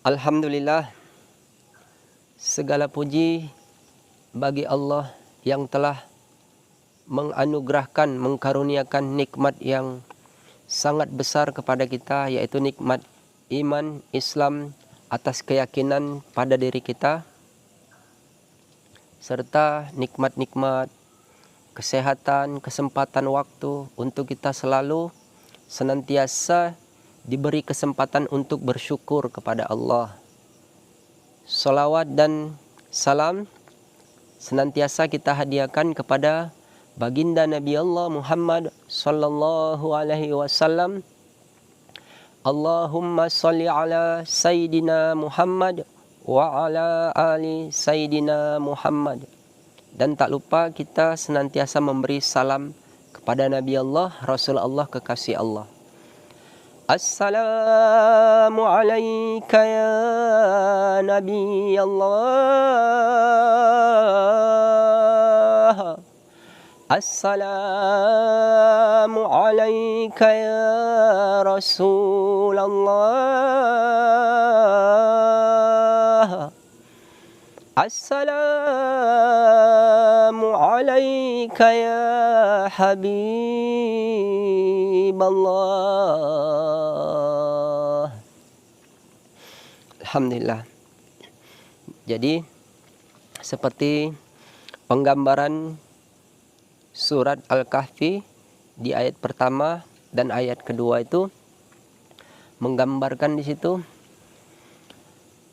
Alhamdulillah, segala puji bagi Allah yang telah menganugerahkan, mengkaruniakan nikmat yang sangat besar kepada kita, yaitu nikmat iman, Islam, atas keyakinan pada diri kita, serta nikmat-nikmat kesehatan, kesempatan waktu untuk kita selalu senantiasa diberi kesempatan untuk bersyukur kepada Allah. Salawat dan salam senantiasa kita hadiahkan kepada baginda Nabi Allah Muhammad sallallahu alaihi wasallam. Allahumma salli ala Sayyidina Muhammad wa ala ali Sayyidina Muhammad. Dan tak lupa kita senantiasa memberi salam kepada Nabi Allah, Rasul Allah, kekasih Allah. Assalamu alayka ya Nabi Allah. Assalamu alayka ya Rasul Allah. Assalamu alayka ya Habib Allah. Alhamdulillah. Jadi seperti penggambaran surat Al-Kahfi di ayat pertama dan ayat kedua itu menggambarkan di situ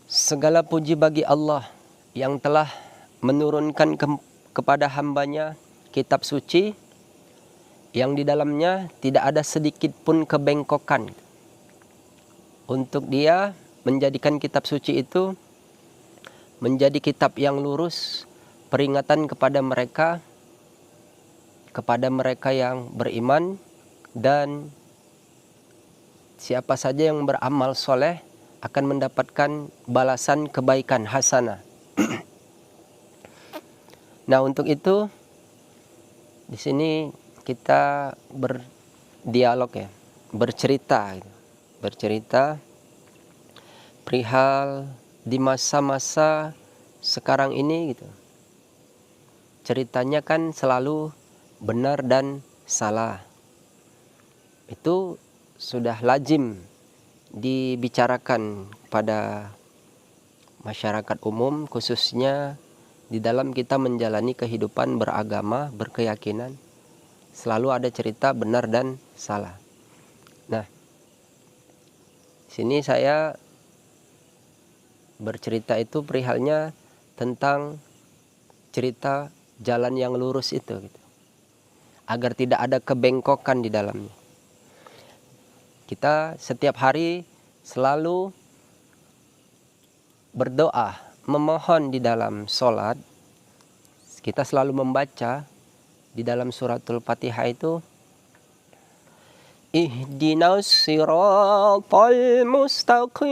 segala puji bagi Allah yang telah menurunkan kepada hambanya kitab suci yang di dalamnya tidak ada sedikit pun kebengkokan, untuk dia menjadikan kitab suci itu menjadi kitab yang lurus, peringatan kepada mereka yang beriman dan siapa saja yang beramal soleh akan mendapatkan balasan kebaikan hasanah. Nah, untuk itu di sini kita berdialog ya, bercerita perihal di masa-masa sekarang ini gitu. Ceritanya kan selalu benar dan salah. Itu sudah lazim dibicarakan pada masyarakat umum, khususnya di dalam kita menjalani kehidupan beragama, berkeyakinan, selalu ada cerita benar dan salah. Nah, sini saya bercerita itu perihalnya tentang cerita jalan yang lurus itu gitu. Agar tidak ada kebengkokan di dalamnya. Kita setiap hari selalu berdoa, memohon di dalam sholat. Kita selalu membaca di dalam suratul Fatihah itu, Ihdinas siratal mustaqim.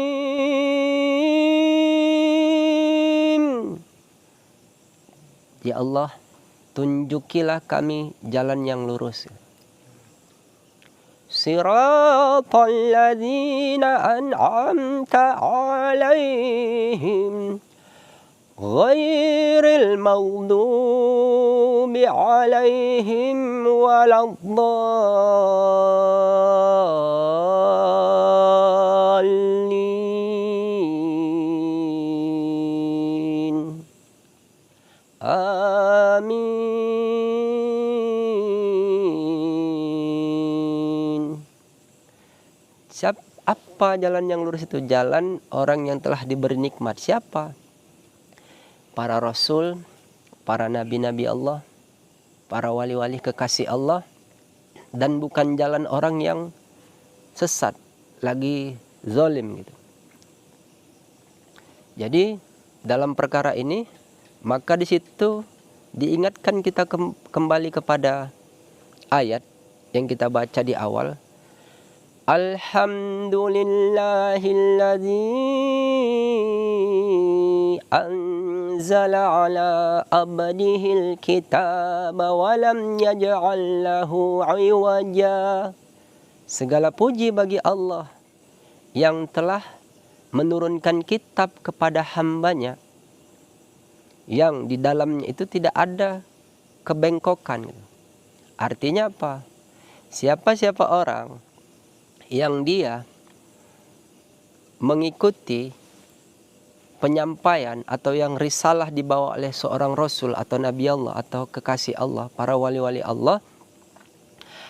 Ya Allah, tunjukilah kami jalan yang lurus. Siratal ladzina an'amta alaihim ghairil maghdubi alaihim waladdallin. Amin. Apa jalan yang lurus itu? Jalan orang yang telah diberi nikmat. Siapa? Para rasul, para nabi-nabi Allah, para wali-wali kekasih Allah, dan bukan jalan orang yang sesat, lagi zalim gitu. Jadi dalam perkara ini maka di situ diingatkan kita kembali kepada ayat yang kita baca di awal. Alhamdulillahilladzi anzala ala abdihil kitaba wa lam yaj'al lahu iwaja. Segala puji bagi Allah yang telah menurunkan kitab kepada hambanya yang di dalamnya itu tidak ada kebengkokan. Artinya apa? Siapa-siapa orang yang dia mengikuti penyampaian atau yang risalah dibawa oleh seorang rasul atau nabi Allah atau kekasih Allah, para wali-wali Allah,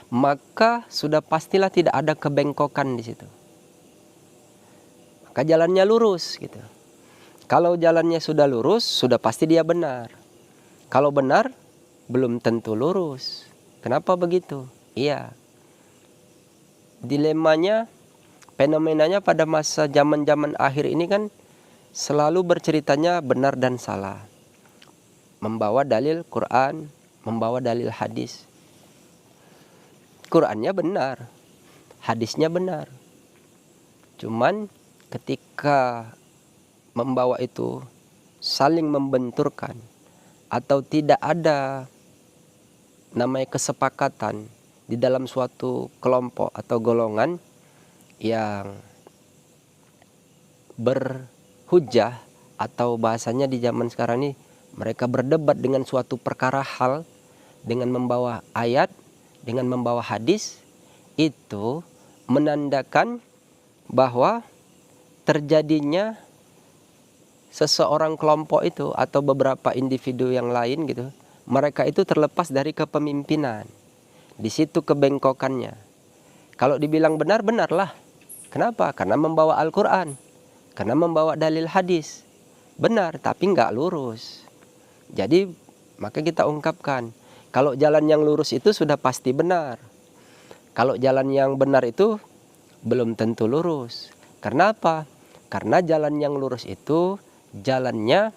maka sudah pastilah tidak ada kebengkokan di situ. Maka jalannya lurus gitu. Kalau jalannya sudah lurus, sudah pasti dia benar. Kalau benar, belum tentu lurus. Kenapa begitu? Iya. Dilemanya, fenomenanya pada masa zaman-zaman akhir ini kan selalu berceritanya benar dan salah. Membawa dalil Quran, membawa dalil hadis. Qurannya benar, hadisnya benar. Cuman ketika membawa itu saling membenturkan atau tidak ada namanya kesepakatan di dalam suatu kelompok atau golongan yang berhujjah, atau bahasanya di zaman sekarang ini mereka berdebat dengan suatu perkara hal dengan membawa ayat, dengan membawa hadis, itu menandakan bahwa terjadinya seseorang kelompok itu atau beberapa individu yang lain gitu, mereka itu terlepas dari kepemimpinan. Di situ kebengkokannya. Kalau dibilang benar, benarlah. Kenapa? Karena membawa Al-Quran, karena membawa dalil hadis. Benar, tapi nggak lurus. Jadi maka kita ungkapkan, kalau jalan yang lurus itu sudah pasti benar. Kalau jalan yang benar itu belum tentu lurus. Karena apa? Karena jalan yang lurus itu jalannya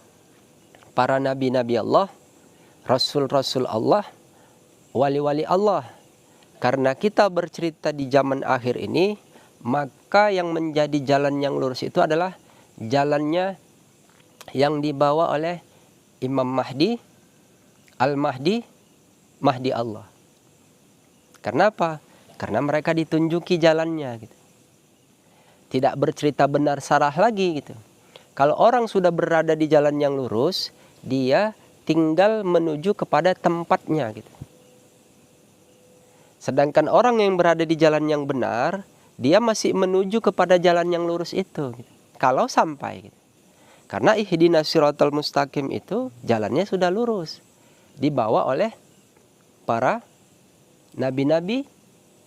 para nabi-nabi Allah, rasul-rasul Allah, wali-wali Allah. Karena kita bercerita di zaman akhir ini, maka yang menjadi jalan yang lurus itu adalah jalannya yang dibawa oleh Imam Mahdi, Al-Mahdi, Mahdi Allah. Karena apa? Karena mereka ditunjuki jalannya gitu. Tidak bercerita benar salah lagi gitu. Kalau orang sudah berada di jalan yang lurus, dia tinggal menuju kepada tempatnya gitu. Sedangkan orang yang berada di jalan yang benar, dia masih menuju kepada jalan yang lurus itu gitu. Kalau sampai gitu. Karena ihdinas siratal mustaqim itu jalannya sudah lurus, dibawa oleh para nabi-nabi,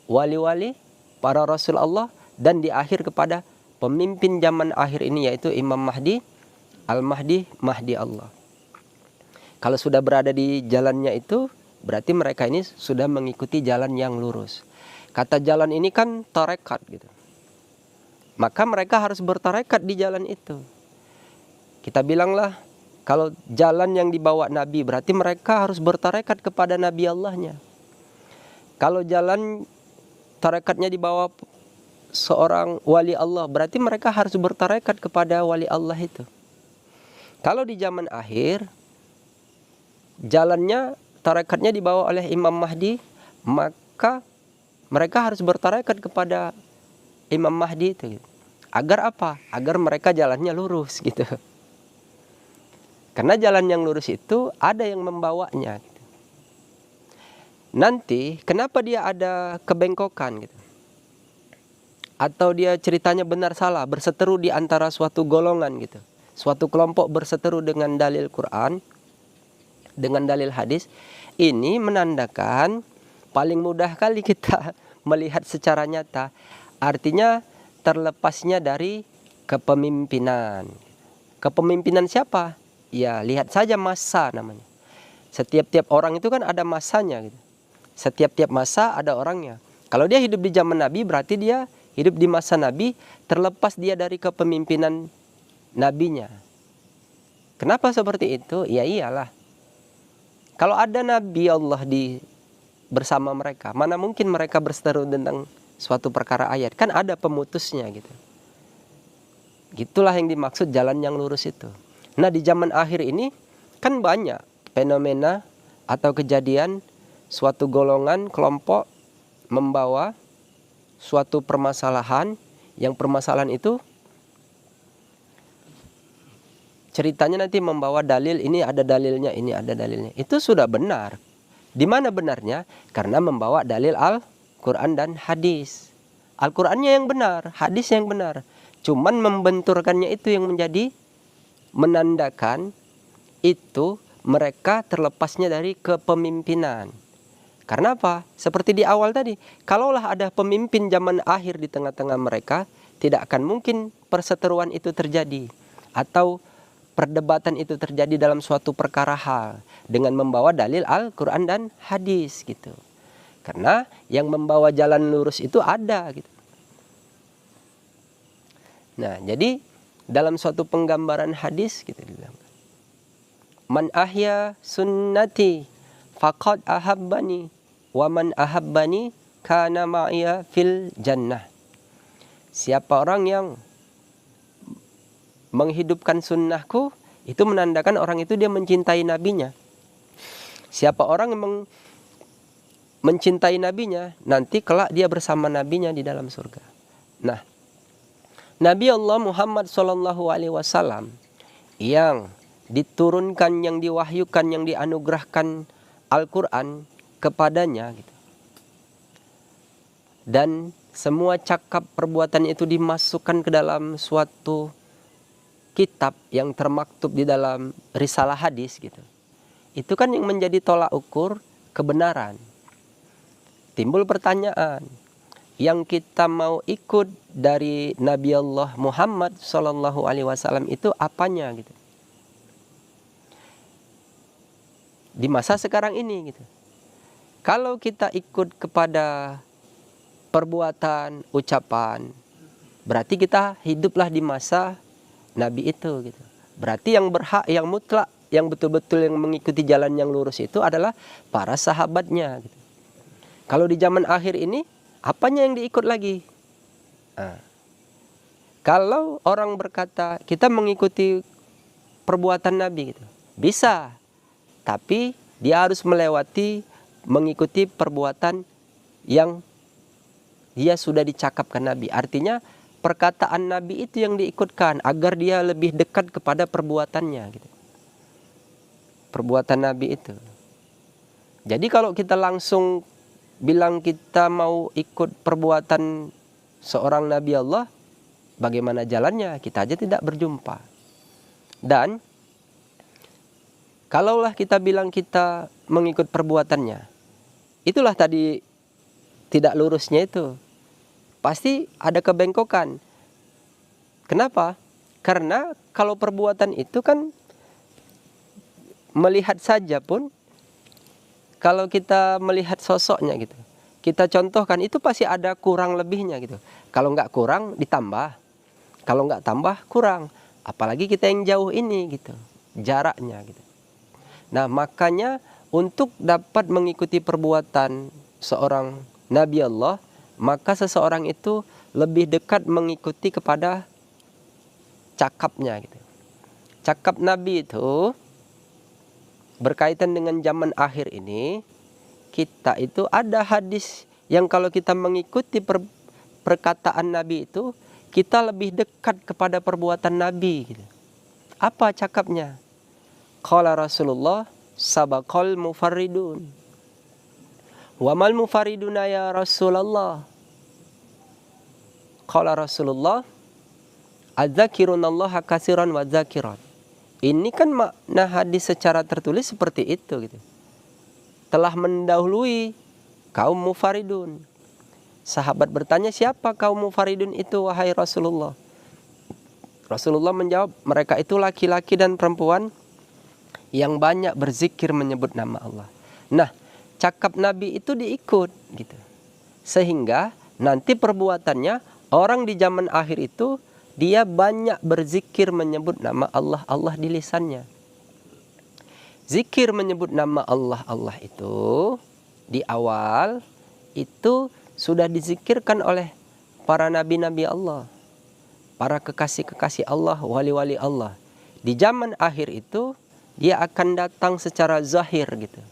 wali-wali, para rasul Allah, dan di akhir kepada pemimpin zaman akhir ini yaitu Imam Mahdi, Al-Mahdi, Mahdi Allah. Kalau sudah berada di jalannya itu, berarti mereka ini sudah mengikuti jalan yang lurus. Kata jalan ini kan tarekat gitu. Maka mereka harus bertarekat di jalan itu. Kita bilanglah, kalau jalan yang dibawa Nabi, berarti mereka harus bertarekat kepada Nabi Allahnya. Kalau jalan tarekatnya dibawa seorang wali Allah, berarti mereka harus bertarekat kepada wali Allah itu. Kalau di zaman akhir, jalannya, tarekatnya dibawa oleh Imam Mahdi, maka mereka harus bertarekat kepada Imam Mahdi itu. Agar apa? Agar mereka jalannya lurus gitu. Karena jalan yang lurus itu ada yang membawanya gitu. Nanti kenapa dia ada kebengkokan gitu? Atau dia ceritanya benar salah, berseteru di antara suatu golongan gitu. Suatu kelompok berseteru dengan dalil Quran, dengan dalil hadis. Ini menandakan paling mudah kali kita melihat secara nyata. Artinya terlepasnya dari kepemimpinan. Kepemimpinan siapa? Ya lihat saja masa namanya. Setiap-tiap orang itu kan ada masanya gitu. Setiap-tiap masa ada orangnya. Kalau dia hidup di zaman Nabi, berarti dia hidup di masa Nabi, terlepas dia dari kepemimpinan nabinya. Kenapa seperti itu? Ya iyalah. Kalau ada Nabi Allah bersama mereka, mana mungkin mereka berseteru tentang suatu perkara ayat. Kan ada pemutusnya gitu. Gitulah yang dimaksud jalan yang lurus itu. Nah di zaman akhir ini kan banyak fenomena atau kejadian suatu golongan kelompok membawa suatu permasalahan, yang permasalahan itu ceritanya nanti membawa dalil, ini ada dalilnya, ini ada dalilnya. Itu sudah benar. Di mana benarnya? Karena membawa dalil Al-Quran dan hadis. Al-Qurannya yang benar, hadis yang benar. Cuman membenturkannya itu yang menjadi menandakan itu mereka terlepasnya dari kepemimpinan. Karena apa? Seperti di awal tadi, kalaulah ada pemimpin zaman akhir di tengah-tengah mereka, tidak akan mungkin perseteruan itu terjadi. Atau perdebatan itu terjadi dalam suatu perkara hal dengan membawa dalil Al-Quran dan hadis gitu. Karena yang membawa jalan lurus itu ada gitu. Nah, jadi dalam suatu penggambaran hadis gitu bilang, man ahya sunnati faqad ahabbani wa man ahabbani kana ma'iya fil jannah. Siapa orang yang menghidupkan sunnahku, itu menandakan orang itu dia mencintai nabinya. Siapa orang yang mencintai nabinya, nanti kelak dia bersama nabinya di dalam surga. Nah, Nabi Allah Muhammad SAW yang diturunkan, yang diwahyukan, yang dianugerahkan Al-Quran kepadanya gitu. Dan semua cakap perbuatan itu dimasukkan ke dalam suatu kitab yang termaktub di dalam risalah hadis gitu. Itu kan yang menjadi tolak ukur kebenaran. Timbul pertanyaan, yang kita mau ikut dari Nabi Allah Muhammad SAW itu apanya gitu? Di masa sekarang ini gitu. Kalau kita ikut kepada perbuatan, ucapan, berarti kita hiduplah di masa Nabi itu gitu. Berarti yang berhak, yang mutlak, yang betul-betul yang mengikuti jalan yang lurus itu adalah para sahabatnya gitu. Kalau di zaman akhir ini, apanya yang diikut lagi? Nah, kalau orang berkata kita mengikuti perbuatan Nabi gitu, bisa, tapi dia harus mengikuti perbuatan yang dia sudah dicakapkan Nabi. Artinya perkataan Nabi itu yang diikutkan agar dia lebih dekat kepada perbuatannya gitu. Perbuatan Nabi itu. Jadi kalau kita langsung bilang kita mau ikut perbuatan seorang Nabi Allah, bagaimana jalannya? Kita aja tidak berjumpa. Dan kalaulah kita bilang kita mengikut perbuatannya, itulah tadi tidak lurusnya itu. Pasti ada kebengkokan. Kenapa? Karena kalau perbuatan itu kan melihat saja pun, kalau kita melihat sosoknya gitu, kita contohkan itu pasti ada kurang lebihnya gitu. Kalau nggak kurang ditambah, kalau nggak tambah kurang. Apalagi kita yang jauh ini gitu, jaraknya gitu. Nah makanya untuk dapat mengikuti perbuatan seorang Nabi Allah, maka seseorang itu lebih dekat mengikuti kepada cakapnya gitu. Cakap Nabi itu berkaitan dengan zaman akhir ini, kita itu ada hadis yang kalau kita mengikuti perkataan Nabi itu, kita lebih dekat kepada perbuatan Nabi gitu. Apa cakapnya? Qala Rasulullah sabaqal mufarridun. Wa mal mufarriduna ya Rasulullah? Qala Rasulullah adzakirunallaha katsiran wa dzakirat. Ini kan makna hadis secara tertulis seperti itu gitu. Telah mendahului kaum mufaridun. Sahabat bertanya, siapa kaum mufaridun itu wahai Rasulullah? Rasulullah menjawab, mereka itu laki-laki dan perempuan yang banyak berzikir menyebut nama Allah. Nah, cakap Nabi itu diikut gitu. Sehingga nanti perbuatannya orang di zaman akhir itu dia banyak berzikir menyebut nama Allah, Allah di lisannya. Zikir menyebut nama Allah, Allah itu di awal itu sudah dizikirkan oleh para nabi-nabi Allah, para kekasih-kekasih Allah, wali-wali Allah. Di zaman akhir itu dia akan datang secara zahir gitu.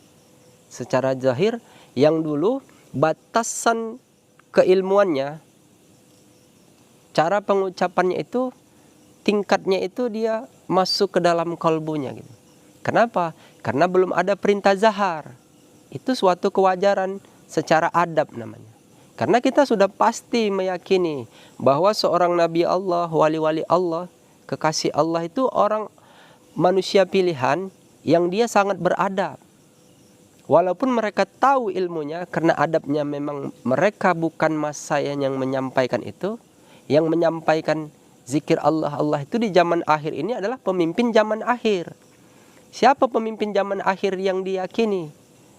Secara zahir yang dulu batasan keilmuannya, cara pengucapannya itu tingkatnya itu dia masuk ke dalam kalbunya gitu. Kenapa? Karena belum ada perintah zahar. Itu suatu kewajaran secara adab namanya. Karena kita sudah pasti meyakini bahwa seorang nabi Allah, wali-wali Allah, kekasih Allah itu orang manusia pilihan yang dia sangat beradab. Walaupun mereka tahu ilmunya, karena adabnya memang mereka bukan masa yang menyampaikan itu. Yang menyampaikan zikir Allah itu di zaman akhir ini adalah pemimpin zaman akhir. Siapa pemimpin zaman akhir yang diyakini?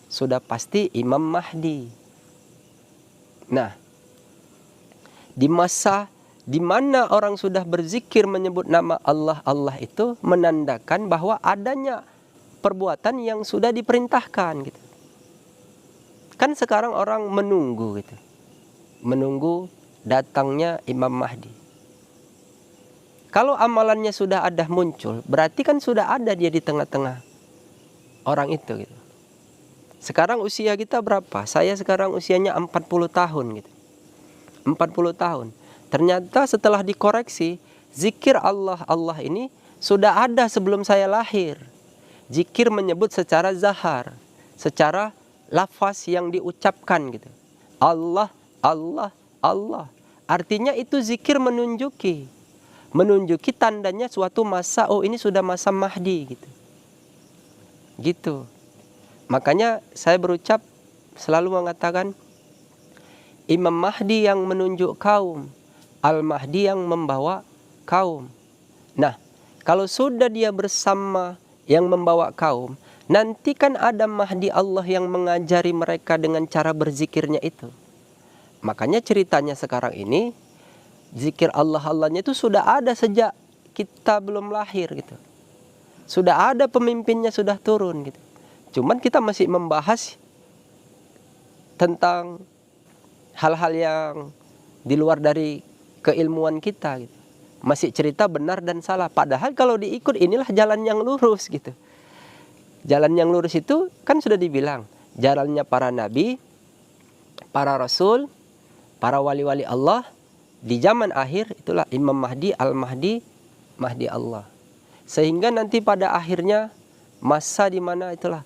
Sudah pasti Imam Mahdi. Nah, di masa di mana orang sudah berzikir menyebut nama Allah itu menandakan bahwa adanya perbuatan yang sudah diperintahkan gitu. Kan sekarang orang menunggu gitu. Menunggu datangnya Imam Mahdi. Kalau amalannya sudah ada muncul, berarti kan sudah ada dia di tengah-tengah orang itu gitu. Sekarang usia kita berapa? Saya sekarang usianya 40 tahun gitu. 40 tahun. Ternyata setelah dikoreksi, zikir Allah ini sudah ada sebelum saya lahir. Zikir menyebut secara zahar, secara lafaz yang diucapkan gitu. Allah, Allah, Allah. Artinya itu zikir menunjuki tandanya suatu masa, oh ini sudah masa Mahdi gitu. Gitu. Makanya saya berucap selalu mengatakan Imam Mahdi yang menunjuk kaum, Al-Mahdi yang membawa kaum. Nah, kalau sudah dia bersama yang membawa kaum, nanti kan ada Mahdi Allah yang mengajari mereka dengan cara berzikirnya itu. Makanya ceritanya sekarang ini, zikir Allah-Allahnya itu sudah ada sejak kita belum lahir gitu. Sudah ada pemimpinnya, sudah turun gitu. Cuman kita masih membahas tentang hal-hal yang di luar dari keilmuan kita gitu. Masih cerita benar dan salah. Padahal kalau diikut inilah jalan yang lurus gitu. Jalan yang lurus itu kan sudah dibilang. Jalannya para nabi, para rasul, para wali-wali Allah. Di zaman akhir itulah Imam Mahdi, Al-Mahdi, Mahdi Allah. Sehingga nanti pada akhirnya masa di mana itulah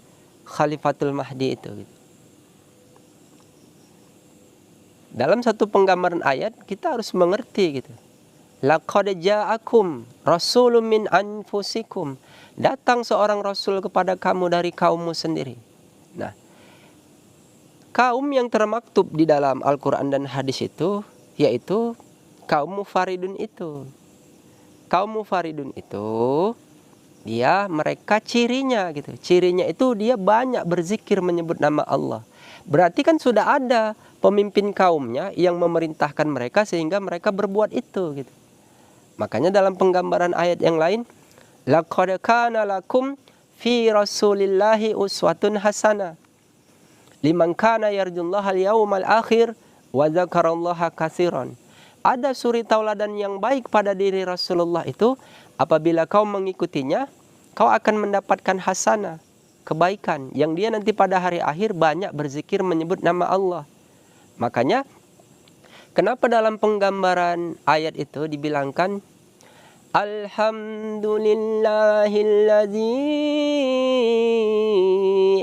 Khalifatul Mahdi itu gitu. Dalam satu penggambaran ayat kita harus mengerti gitu. Laqad ja'akum rasulun min anfusikum. Datang seorang rasul kepada kamu dari kaummu sendiri. Nah, kaum yang termaktub di dalam Al-Qur'an dan hadis itu yaitu kaum mufaridun itu. Kaum mufaridun itu mereka cirinya gitu. Cirinya itu dia banyak berzikir menyebut nama Allah. Berarti kan sudah ada pemimpin kaumnya yang memerintahkan mereka sehingga mereka berbuat itu gitu. Makanya dalam penggambaran ayat yang lain, laqad kana lakum fi rasulillahi uswatun hasanah liman kana yarjullaha al-yawmal akhir wa dzakarallaha katsiran. Ada suri tauladan yang baik pada diri Rasulullah itu, apabila kau mengikutinya, kau akan mendapatkan hasanah, kebaikan, yang dia nanti pada hari akhir banyak berzikir menyebut nama Allah. Makanya, kenapa dalam penggambaran ayat itu dibilangkan, Alhamdulillahilladzi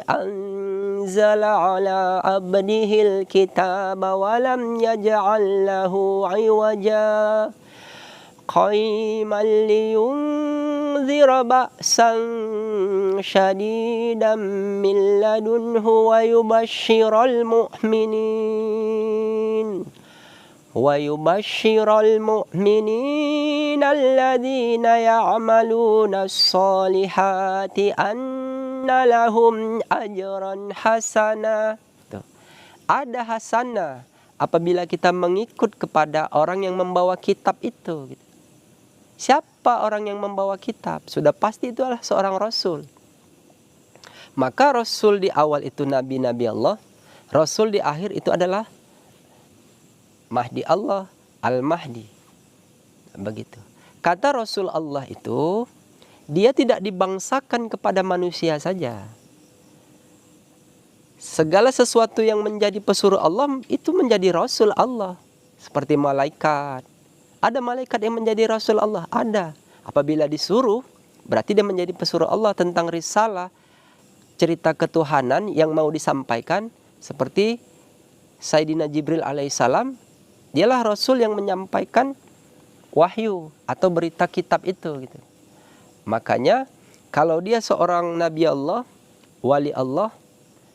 anzala ala abdihil kitaba walam yaj'al lahu iwaja qayman liyunzira ba'san syadidan min ladunhu wa yubashshiral mu'minin الذين يعملون الصالحات أن لهم أجرا حسنا. Ada hasanah apabila kita mengikut kepada orang yang membawa kitab itu. Siapa orang yang membawa kitab? Sudah pasti itu adalah seorang rasul. Maka rasul di awal itu nabi-nabi Allah, rasul di akhir itu adalah Mahdi Allah, Al-Mahdi. Begitu. Kata Rasul Allah itu, dia tidak dibangsakan kepada manusia saja. Segala sesuatu yang menjadi pesuruh Allah itu menjadi Rasul Allah. Seperti malaikat. Ada malaikat yang menjadi Rasul Allah? Ada. Apabila disuruh, berarti dia menjadi pesuruh Allah tentang risalah, cerita ketuhanan yang mau disampaikan. Seperti Sayyidina Jibril alaihissalam, dialah Rasul yang menyampaikan wahyu atau berita kitab itu gitu. Makanya kalau dia seorang Nabi Allah, wali Allah,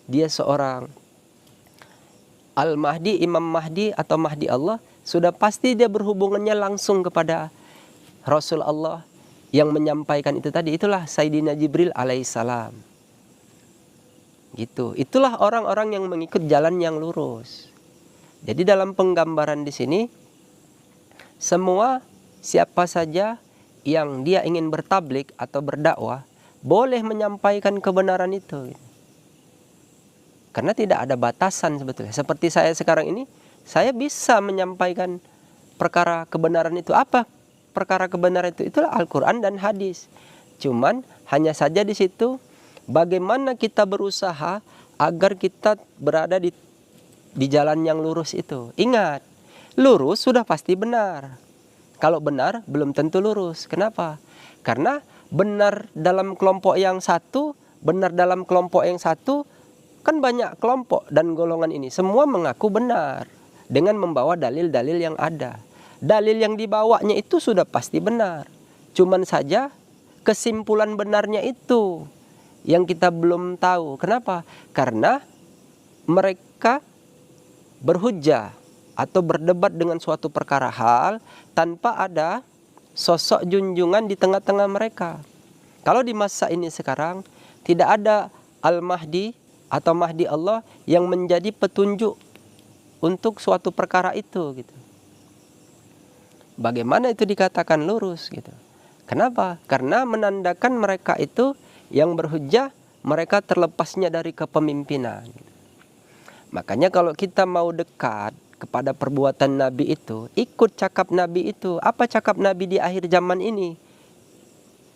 dia seorang Al-Mahdi, Imam Mahdi atau Mahdi Allah, sudah pasti dia berhubungannya langsung kepada Rasul Allah yang menyampaikan itu tadi. Itulah Sayyidina Jibril alaihissalam. Gitu. Itulah orang-orang yang mengikut jalan yang lurus. Jadi dalam penggambaran di sini, semua siapa saja yang dia ingin bertablik atau berdakwah boleh menyampaikan kebenaran itu. Karena tidak ada batasan sebetulnya. Seperti saya sekarang ini, saya bisa menyampaikan perkara kebenaran itu. Apa perkara kebenaran itu? Itulah Al-Quran dan hadis. Cuman hanya saja di situ bagaimana kita berusaha agar kita berada di jalan yang lurus itu. Ingat, lurus sudah pasti benar. Kalau benar belum tentu lurus. Kenapa? Karena benar dalam kelompok yang satu, kan banyak kelompok dan golongan ini. Semua mengaku benar dengan membawa dalil-dalil yang ada. Dalil yang dibawanya itu sudah pasti benar. Cuman saja kesimpulan benarnya itu yang kita belum tahu. Kenapa? Karena mereka berhujjah atau berdebat dengan suatu perkara hal tanpa ada sosok junjungan di tengah-tengah mereka. Kalau di masa ini sekarang tidak ada Al-Mahdi atau Mahdi Allah yang menjadi petunjuk untuk suatu perkara itu gitu. Bagaimana itu dikatakan lurus gitu? Kenapa? Karena menandakan mereka itu yang berhujjah, mereka terlepasnya dari kepemimpinan. Makanya kalau kita mau dekat kepada perbuatan Nabi itu, ikut cakap Nabi itu. Apa cakap Nabi di akhir zaman ini?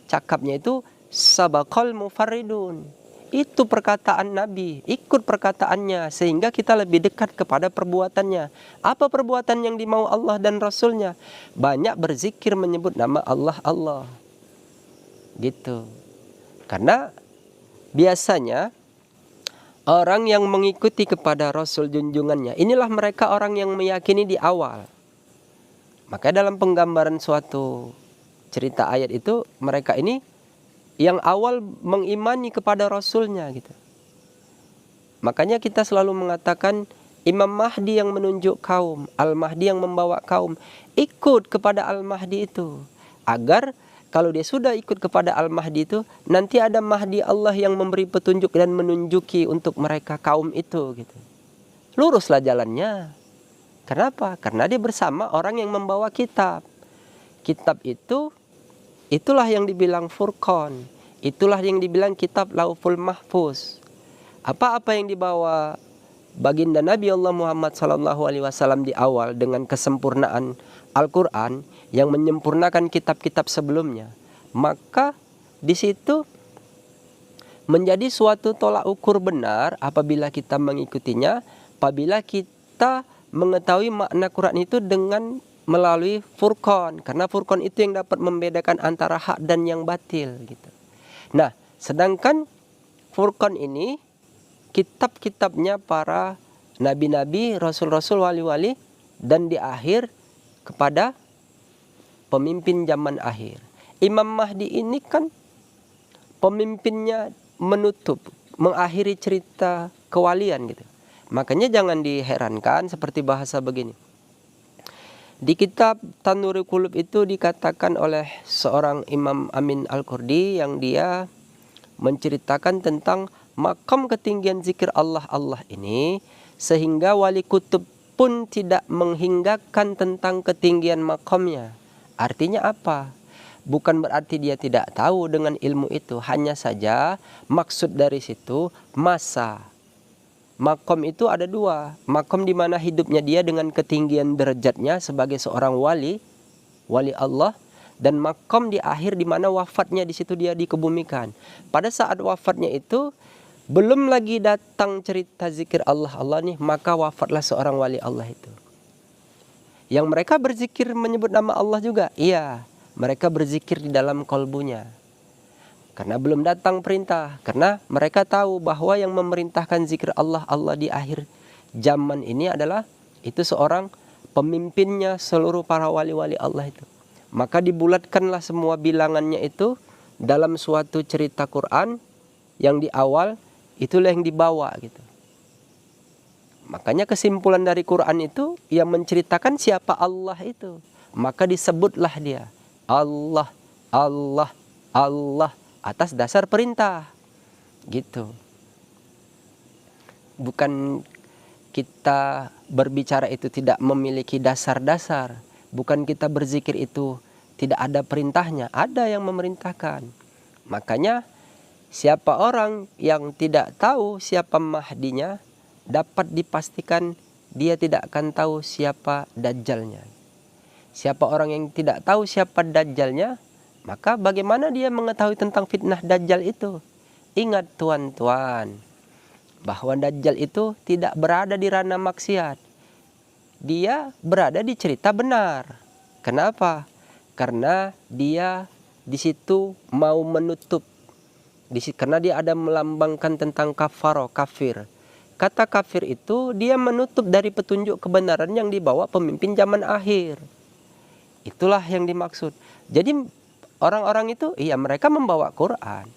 Cakapnya itu sabaqal mufarridun. Itu perkataan Nabi, ikut perkataannya sehingga kita lebih dekat kepada perbuatannya. Apa perbuatan yang dimau Allah dan Rasulnya? Banyak berzikir menyebut nama Allah, Allah. Gitu. Karena biasanya orang yang mengikuti kepada Rasul junjungannya, inilah mereka orang yang meyakini di awal. Maka dalam penggambaran suatu cerita ayat itu, mereka ini yang awal mengimani kepada Rasulnya gitu. Makanya kita selalu mengatakan Imam Mahdi yang menunjuk kaum, Al-Mahdi yang membawa kaum, ikut kepada Al-Mahdi itu. Agar kalau dia sudah ikut kepada Al-Mahdi itu, nanti ada Mahdi Allah yang memberi petunjuk dan menunjuki untuk mereka kaum itu gitu. Luruslah jalannya. Kenapa? Karena dia bersama orang yang membawa kitab. Kitab itu, itulah yang dibilang Furqan. Itulah yang dibilang kitab Lauhul Mahfuz. Apa-apa yang dibawa baginda Nabi Allah Muhammad SAW di awal dengan kesempurnaan Al-Quran yang menyempurnakan kitab-kitab sebelumnya, maka di situ menjadi suatu tolak ukur benar apabila kita mengikutinya, apabila kita mengetahui makna Quran itu dengan melalui Furqan, karena Furqan itu yang dapat membedakan antara hak dan yang batil gitu. Nah, sedangkan Furqan ini kitab-kitabnya para nabi-nabi, rasul-rasul, wali-wali, dan di akhir kepada pemimpin zaman akhir. Imam Mahdi ini kan pemimpinnya menutup, mengakhiri cerita kewalian gitu. Makanya jangan diherankan seperti bahasa begini. Di kitab Tanurul Qulub itu dikatakan oleh seorang Imam Amin Al-Qurdi yang dia menceritakan tentang makam ketinggian zikir Allah Allah ini, sehingga wali kutub pun tidak menghinggakan tentang ketinggian makamnya. Artinya apa? Bukan berarti dia tidak tahu dengan ilmu itu, hanya saja maksud dari situ masa. Makom itu ada dua, makom di mana hidupnya dia dengan ketinggian derajatnya sebagai seorang wali Allah, dan makom di akhir di mana wafatnya, di situ dia dikebumikan. Pada saat wafatnya itu belum lagi datang cerita zikir Allah Allah nih, maka wafatlah seorang wali Allah itu. Yang mereka berzikir menyebut nama Allah juga, iya, mereka berzikir di dalam kolbunya. Karena belum datang perintah. Karena mereka tahu bahwa yang memerintahkan zikir Allah di akhir zaman ini adalah itu seorang pemimpinnya seluruh para wali-wali Allah itu. Maka dibulatkanlah semua bilangannya itu dalam suatu cerita Quran yang di awal itulah yang dibawa gitu. Makanya kesimpulan dari Quran itu yang menceritakan siapa Allah itu. Maka disebutlah dia Allah, Allah, Allah atas dasar perintah gitu. Bukan kita berbicara itu tidak memiliki dasar-dasar, bukan kita berzikir itu tidak ada perintahnya, ada yang memerintahkan. Makanya siapa orang yang tidak tahu siapa mahdinya, dapat dipastikan dia tidak akan tahu siapa dajjalnya. Siapa orang yang tidak tahu siapa dajjalnya, maka bagaimana dia mengetahui tentang fitnah dajjal itu? Ingat tuan-tuan, bahwa dajjal itu tidak berada di ranah maksiat. Dia berada di cerita benar. Kenapa? Karena dia di situ mau menutup. Karena dia ada melambangkan tentang kafaro, kafir. Kata kafir itu dia menutup dari petunjuk kebenaran yang dibawa pemimpin zaman akhir. Itulah yang dimaksud. Jadi orang-orang itu, iya mereka membawa Quran.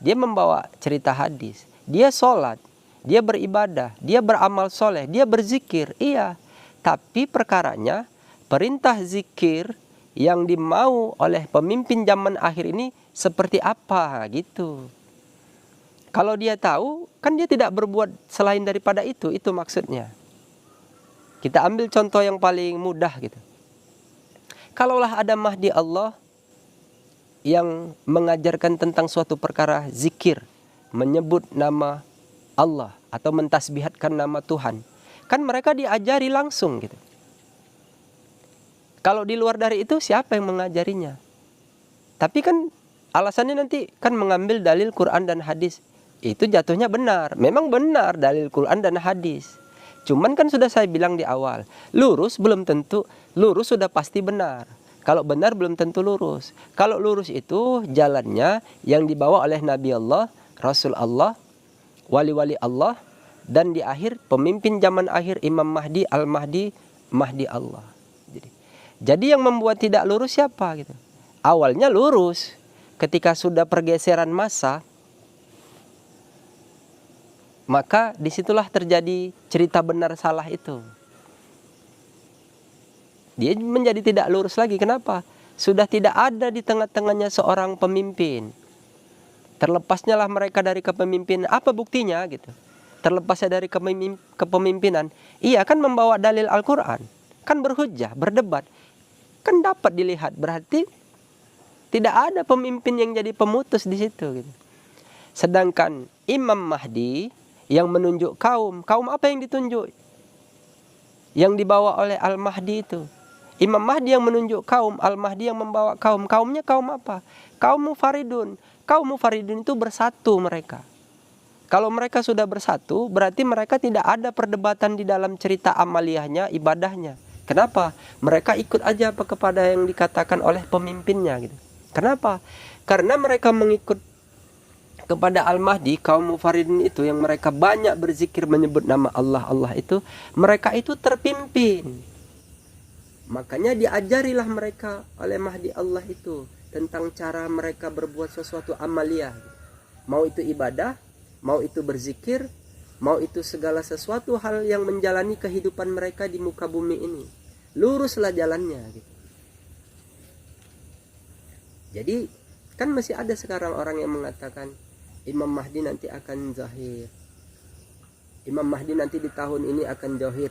Dia membawa cerita hadis. Dia sholat, dia beribadah, dia beramal soleh, dia berzikir. Iya, tapi perkaranya perintah zikir yang dimau oleh pemimpin zaman akhir ini seperti apa gitu. Kalau dia tahu, kan dia tidak berbuat selain daripada itu maksudnya. Kita ambil contoh yang paling mudah gitu. Kalaulah ada Mahdi Allah yang mengajarkan tentang suatu perkara zikir, menyebut nama Allah atau mentasbihatkan nama Tuhan, kan mereka diajari langsung gitu. Kalau di luar dari itu siapa yang mengajarinya? Tapi kan alasannya nanti kan mengambil dalil Quran dan hadis. Itu jatuhnya benar, memang benar dalil Quran dan hadis. Cuman kan sudah saya bilang di awal, lurus belum tentu, lurus sudah pasti benar. Kalau benar belum tentu lurus. Kalau lurus itu jalannya yang dibawa oleh Nabi Allah, Rasul Allah, wali-wali Allah, dan di akhir pemimpin zaman akhir Imam Mahdi, Al-Mahdi, Mahdi Allah. Jadi yang membuat tidak lurus siapa gitu? Awalnya lurus. Ketika sudah pergeseran masa, maka disitulah terjadi cerita benar salah itu. Dia menjadi tidak lurus lagi. Kenapa? Sudah tidak ada di tengah-tengahnya seorang pemimpin. Terlepasnya lah mereka dari kepemimpinan. Apa buktinya gitu? Terlepasnya dari kepemimpinan. Iya kan membawa dalil Al-Quran. Kan berhujjah, berdebat. Kan dapat dilihat. Berarti tidak ada pemimpin yang jadi pemutus di situ gitu. Sedangkan Imam Mahdi yang menunjuk kaum apa yang ditunjuk? Yang dibawa oleh Al-Mahdi itu. Imam Mahdi yang menunjuk kaum, Al-Mahdi yang membawa kaum. Kaumnya kaum apa? Kaum Mufaridun. Kaum Mufaridun itu bersatu mereka. Kalau mereka sudah bersatu, berarti mereka tidak ada perdebatan di dalam cerita amaliyahnya, ibadahnya. Kenapa? Mereka ikut aja apa kepada yang dikatakan oleh pemimpinnya gitu. Kenapa? Karena mereka mengikut kepada Al-Mahdi, kaum Mufaridun itu yang mereka banyak berzikir menyebut nama Allah itu, mereka itu terpimpin. Makanya diajarilah mereka oleh Mahdi Allah itu tentang cara mereka berbuat sesuatu amaliyah. Mau itu ibadah, mau itu berzikir, mau itu segala sesuatu hal yang menjalani kehidupan mereka di muka bumi ini. Luruslah jalannya gitu. Jadi kan masih ada sekarang orang yang mengatakan Imam Mahdi nanti akan zahir. Imam Mahdi nanti di tahun ini akan zahir,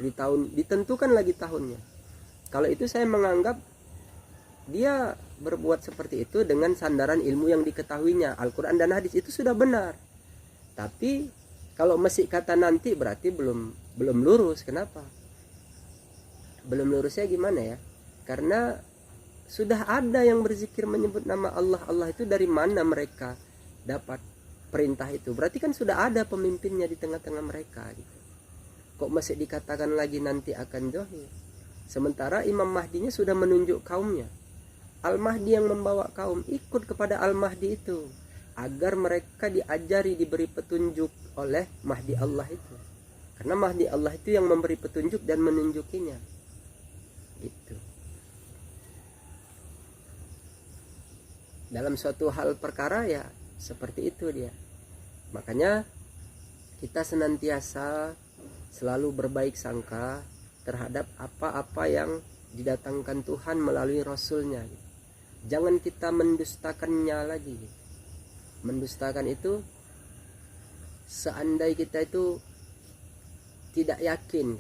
ditentukan lagi tahunnya. Kalau itu saya menganggap dia berbuat seperti itu dengan sandaran ilmu yang diketahuinya. Al-Quran dan hadis itu sudah benar. Tapi kalau masih kata nanti berarti belum lurus. Kenapa? Belum lurusnya gimana ya? Karena sudah ada yang berzikir menyebut nama Allah itu, dari mana mereka dapat perintah itu? Berarti kan sudah ada pemimpinnya di tengah-tengah mereka gitu. Kok masih dikatakan lagi nanti akan zahir? Sementara Imam Mahdinya sudah menunjuk kaumnya. Al-Mahdi yang membawa kaum, ikut kepada Al-Mahdi itu agar mereka diajari, diberi petunjuk oleh Mahdi Allah itu. Karena Mahdi Allah itu yang memberi petunjuk dan menunjukinya. Gitu. Dalam suatu hal perkara ya seperti itu dia. Makanya kita senantiasa selalu berbaik sangka terhadap apa-apa yang didatangkan Tuhan melalui Rasulnya. Jangan kita mendustakannya lagi. Mendustakan itu seandai kita itu tidak yakin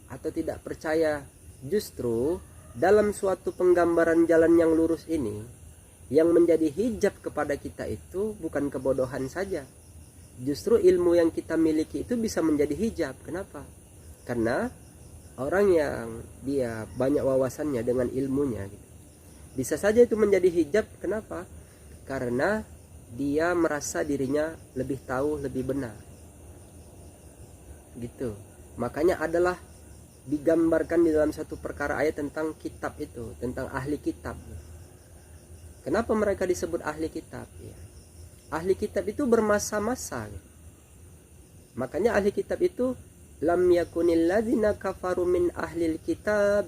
atau tidak percaya, justru dalam suatu penggambaran jalan yang lurus ini, yang menjadi hijab kepada kita itu bukan kebodohan saja. Justru ilmu yang kita miliki itu bisa menjadi hijab. Kenapa? Karena orang yang dia banyak wawasannya dengan ilmunya gitu, bisa saja itu menjadi hijab. Kenapa? Karena dia merasa dirinya lebih tahu, lebih benar gitu. Makanya adalah digambarkan di dalam satu perkara ayat tentang kitab itu, tentang ahli kitab. Kenapa mereka disebut ahli kitab? Ya. Ahli kitab itu bermasa-masa. Makanya ahli kitab itu lam yakunil ladzina kafaru min ahlil kitab.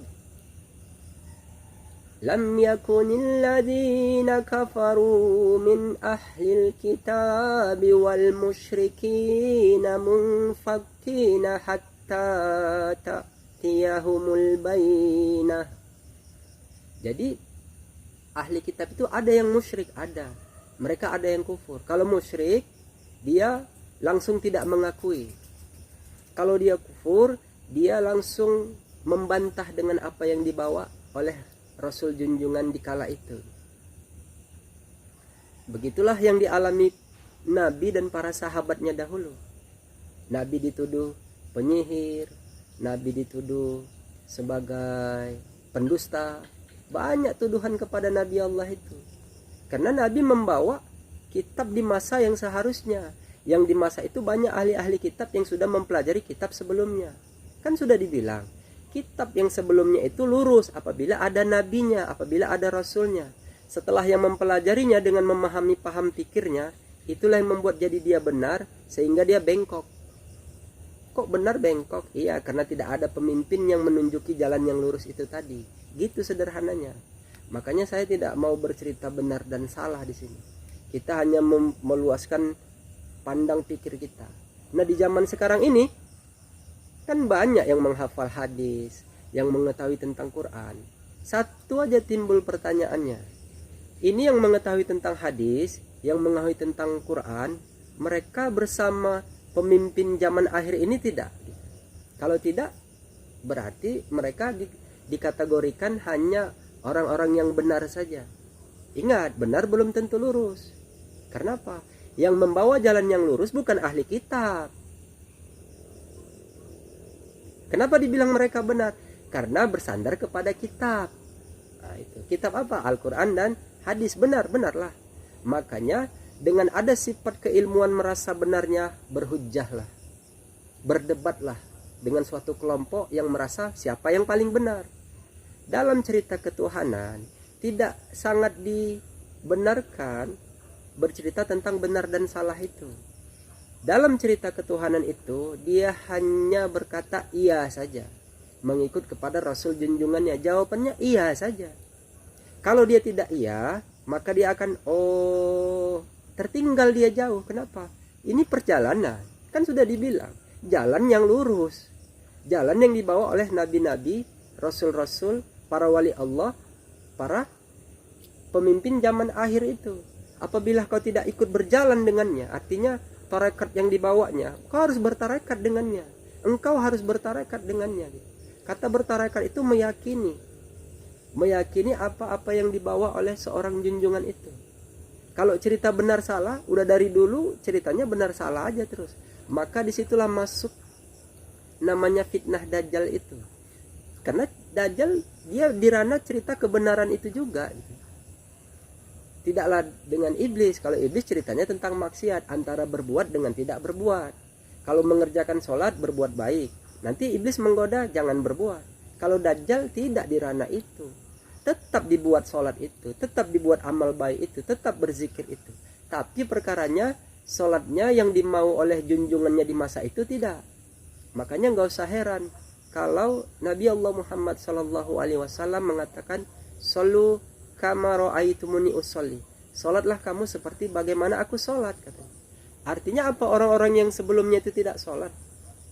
Lam yakunil ladzina kafaru min ahlil kitab wal musyrikina munfakkina hatta ta'tiyahumul bayyinah. Jadi ahli kitab itu ada yang musyrik, ada. Mereka ada yang kufur. Kalau musyrik, dia langsung tidak mengakui. Kalau dia kufur, dia langsung membantah dengan apa yang dibawa oleh Rasul junjungan di kala itu. Begitulah yang dialami Nabi dan para sahabatnya dahulu. Nabi dituduh penyihir, Nabi dituduh sebagai pendusta. Banyak tuduhan kepada Nabi Allah itu. Karena Nabi membawa kitab di masa yang seharusnya. Yang di masa itu banyak ahli-ahli kitab yang sudah mempelajari kitab sebelumnya. Kan sudah dibilang, kitab yang sebelumnya itu lurus apabila ada nabinya, apabila ada rasulnya. Setelah yang mempelajarinya dengan memahami paham pikirnya, itulah yang membuat jadi dia benar, sehingga dia bengkok. Kok benar bengkok? Iya, karena tidak ada pemimpin yang menunjuki jalan yang lurus itu tadi. Gitu sederhananya. Makanya saya tidak mau bercerita benar dan salah di sini. Kita hanya meluaskan pandang pikir kita. Nah, di zaman sekarang ini kan banyak yang menghafal hadis, yang mengetahui tentang Quran. Satu aja timbul pertanyaannya. Ini yang mengetahui tentang hadis, yang mengetahui tentang Quran, mereka bersama pemimpin zaman akhir ini tidak? Kalau tidak, berarti mereka dikategorikan hanya orang-orang yang benar saja. Ingat, benar belum tentu lurus. Karena apa? Yang membawa jalan yang lurus bukan ahli kitab. Kenapa dibilang mereka benar? Karena bersandar kepada kitab. Nah, itu. Kitab apa? Al-Quran dan hadis. Benarlah. Makanya dengan ada sifat keilmuan merasa benarnya, berhujjahlah. Berdebatlah dengan suatu kelompok yang merasa siapa yang paling benar. Dalam cerita ketuhanan, tidak sangat dibenarkan bercerita tentang benar dan salah itu. Dalam cerita ketuhanan itu, dia hanya berkata iya saja. Mengikut kepada Rasul junjungannya. Jawabannya iya saja. Kalau dia tidak iya, maka dia akan tertinggal dia jauh. Kenapa? Ini perjalanan. Kan sudah dibilang. Jalan yang lurus. Jalan yang dibawa oleh nabi-nabi, rasul-rasul, para wali Allah, para pemimpin zaman akhir itu. Apabila kau tidak ikut berjalan dengannya, artinya tarekat yang dibawanya, kau harus bertarekat dengannya. Engkau harus bertarekat dengannya. Kata bertarekat itu meyakini apa-apa yang dibawa oleh seorang junjungan itu. Kalau cerita benar salah, udah dari dulu ceritanya benar salah aja terus. Maka disitulah masuk namanya fitnah Dajjal itu. Karena Dajjal dia dirana cerita kebenaran itu juga. Tidaklah dengan iblis. Kalau iblis ceritanya tentang maksiat, antara berbuat dengan tidak berbuat. Kalau mengerjakan sholat, berbuat baik. Nanti iblis menggoda, jangan berbuat. Kalau Dajjal tidak di ranah itu. tetap dibuat sholat itu, tetap dibuat amal baik itu, tetap berzikir itu. Tapi perkaranya sholatnya yang dimau oleh junjungannya di masa itu tidak. Makanya nggak usah heran kalau Nabi Allah Muhammad Sallallahu Alaihi Wasallam mengatakan, "Sallu kama ra'aitumuni usolli." Sholatlah kamu seperti bagaimana aku sholat, katanya. Artinya apa? Orang-orang yang sebelumnya itu tidak sholat,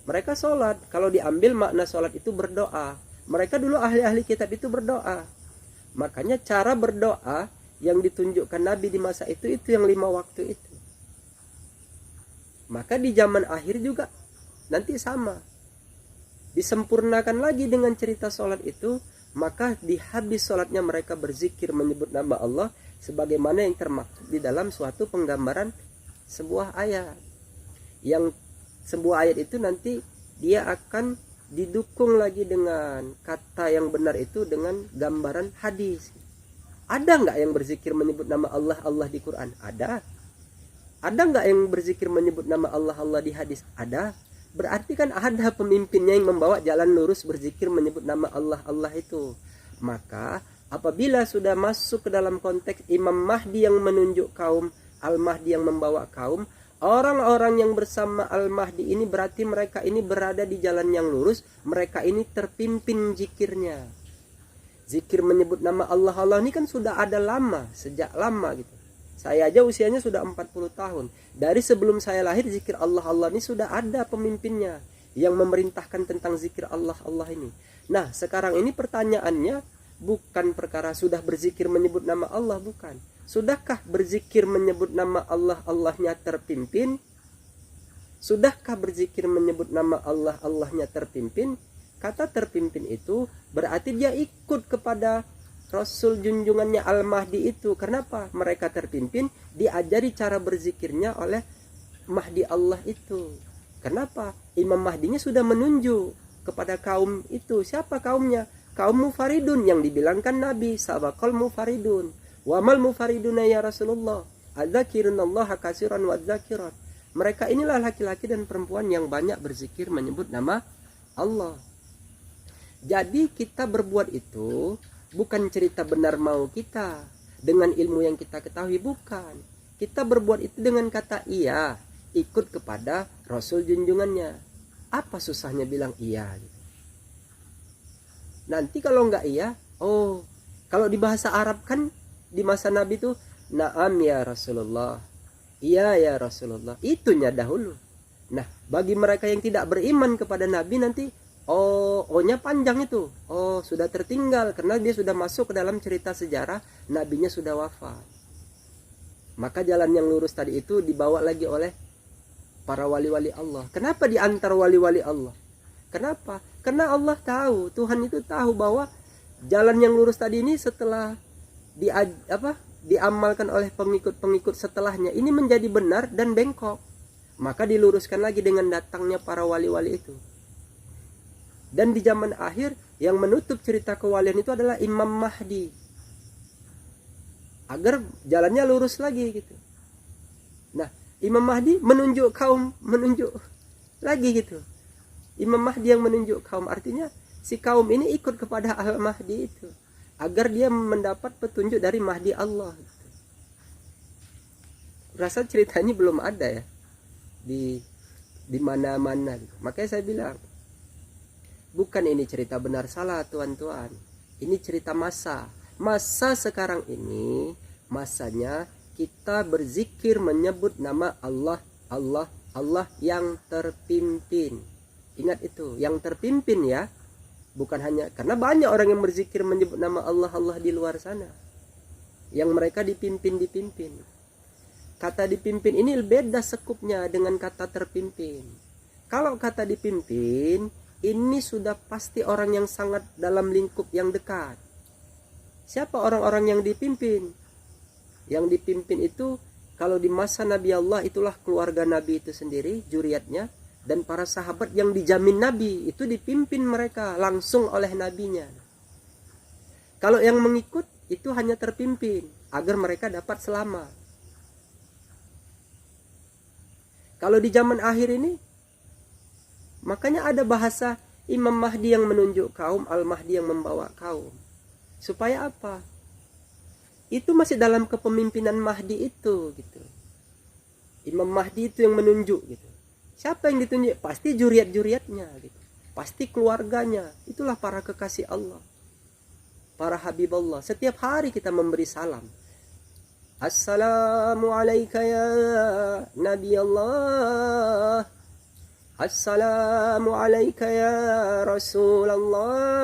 mereka sholat. Kalau diambil makna sholat itu berdoa. Mereka dulu ahli-ahli kitab itu berdoa. Makanya cara berdoa yang ditunjukkan Nabi di masa itu yang 5 waktu itu. Maka di zaman akhir juga nanti sama. Disempurnakan lagi dengan cerita sholat itu. Maka di habis sholatnya mereka berzikir menyebut nama Allah, sebagaimana yang termaktub di dalam suatu penggambaran sebuah ayat. Yang sebuah ayat itu nanti dia akan didukung lagi dengan kata yang benar itu dengan gambaran hadis. Ada nggak yang berzikir menyebut nama Allah Allah di Quran? Ada. Ada nggak yang berzikir menyebut nama Allah Allah di hadis? Ada. Berarti kan ada pemimpinnya yang membawa jalan lurus berzikir menyebut nama Allah Allah itu. Maka apabila sudah masuk ke dalam konteks Imam Mahdi yang menunjuk kaum, Al-Mahdi yang membawa kaum, orang-orang yang bersama Al-Mahdi ini berarti mereka ini berada di jalan yang lurus. Mereka ini terpimpin zikirnya. Zikir menyebut nama Allah Allah ini kan sudah ada lama, sejak lama gitu. Saya aja usianya sudah 40 tahun. Dari sebelum saya lahir zikir Allah Allah ini sudah ada pemimpinnya yang memerintahkan tentang zikir Allah Allah ini. Nah, sekarang ini pertanyaannya bukan perkara sudah berzikir menyebut nama Allah, bukan. Sudahkah berzikir menyebut nama Allah Allahnya terpimpin? Sudahkah berzikir menyebut nama Allah Allahnya terpimpin? Kata terpimpin itu berarti dia ikut kepada Rasul junjungannya Al-Mahdi itu. Kenapa? Mereka terpimpin, diajari cara berzikirnya oleh Mahdi Allah itu. Kenapa? Imam Mahdinya sudah menunjuk kepada kaum itu. Siapa kaumnya? Kaum mufaridun yang dibilangkan Nabi, sabaqal mufaridun. Wamal mufariduna ya Rasulullah, adzakirunallah katsiran wadzakirat. Mereka inilah laki-laki dan perempuan yang banyak berzikir menyebut nama Allah. Jadi kita berbuat itu bukan cerita benar mau kita dengan ilmu yang kita ketahui, bukan. Kita berbuat itu dengan kata iya, ikut kepada Rasul junjungannya. Apa susahnya bilang iya? Nanti kalau enggak iya, kalau di bahasa Arab kan di masa Nabi itu na'am ya Rasulullah, iya ya Rasulullah, itunya dahulu. Nah, bagi mereka yang tidak beriman kepada Nabi nanti nya panjang itu. Sudah tertinggal karena dia sudah masuk ke dalam cerita sejarah nabinya sudah wafat. Maka jalan yang lurus tadi itu dibawa lagi oleh para wali-wali Allah. Kenapa di antara wali-wali Allah? Kenapa? Karena Allah tahu, Tuhan itu tahu bahwa jalan yang lurus tadi ini setelah diamalkan oleh pengikut-pengikut setelahnya ini menjadi benar dan bengkok. Maka diluruskan lagi dengan datangnya para wali-wali itu. Dan di zaman akhir yang menutup cerita kewalian itu adalah Imam Mahdi. Agar jalannya lurus lagi gitu. Nah, Imam Mahdi menunjuk kaum, menunjuk lagi gitu. Imam Mahdi yang menunjuk kaum, artinya si kaum ini ikut kepada Al-Mahdi itu. Agar dia mendapat petunjuk dari Mahdi Allah gitu. Rasa cerita ini belum ada ya. Di mana-mana gitu. Makanya saya bilang, bukan ini cerita benar salah tuan-tuan. Ini cerita masa. Masa sekarang ini masanya kita berzikir menyebut nama Allah, Allah, Allah yang terpimpin. Ingat itu, yang terpimpin ya. Bukan hanya karena banyak orang yang berzikir menyebut nama Allah, Allah di luar sana. Yang mereka dipimpin. Kata dipimpin ini beda sekupnya dengan kata terpimpin. Kalau kata dipimpin ini sudah pasti orang yang sangat dalam lingkup yang dekat. Siapa orang-orang yang dipimpin? Yang dipimpin itu kalau di masa Nabi Allah itulah keluarga Nabi itu sendiri, zuriatnya, dan para sahabat yang dijamin Nabi itu dipimpin mereka langsung oleh nabinya. Kalau yang mengikut itu hanya terpimpin agar mereka dapat selamat. Kalau di zaman akhir ini makanya ada bahasa Imam Mahdi yang menunjuk kaum, Al-Mahdi yang membawa kaum. Supaya apa? Itu masih dalam kepemimpinan Mahdi itu gitu. Imam Mahdi itu yang menunjuk gitu. Siapa yang ditunjuk? Pasti juriat-juriatnya gitu. Pasti keluarganya. Itulah para kekasih Allah, para habib Allah. Setiap hari kita memberi salam. Assalamu alayka ya Nabi Allah. Assalamu alayka ya Rasulullah.